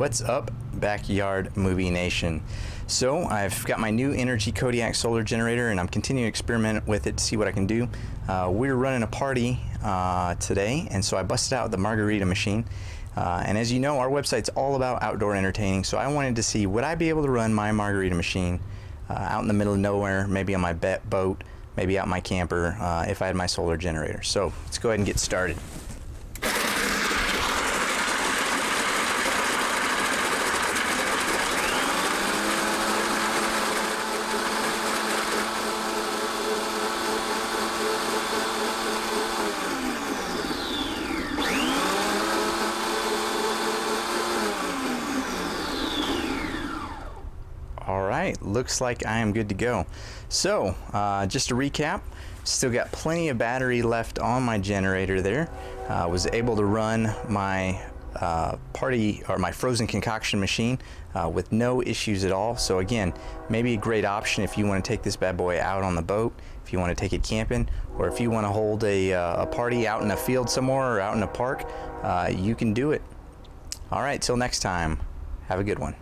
What's up, Backyard Movie Nation? So I've got my new Energy Kodiak solar generator and I'm continuing to experiment with it to see what I can do. We're running a party today, and so I busted out the Margarita machine. And as you know, our website's all about outdoor entertaining, so I wanted to see, would I be able to run my Margarita machine out in the middle of nowhere, maybe on my boat, maybe out in my camper, if I had my solar generator. So let's go ahead and get started. Alright, looks like I am good to go. So, just to recap, still got plenty of battery left on my generator there. Was able to run my my frozen concoction machine with no issues at all. So again, maybe a great option if you want to take this bad boy out on the boat, if you want to take it camping, or if you want to hold a party out in a field somewhere or out in a park, you can do it. Alright, till next time, have a good one.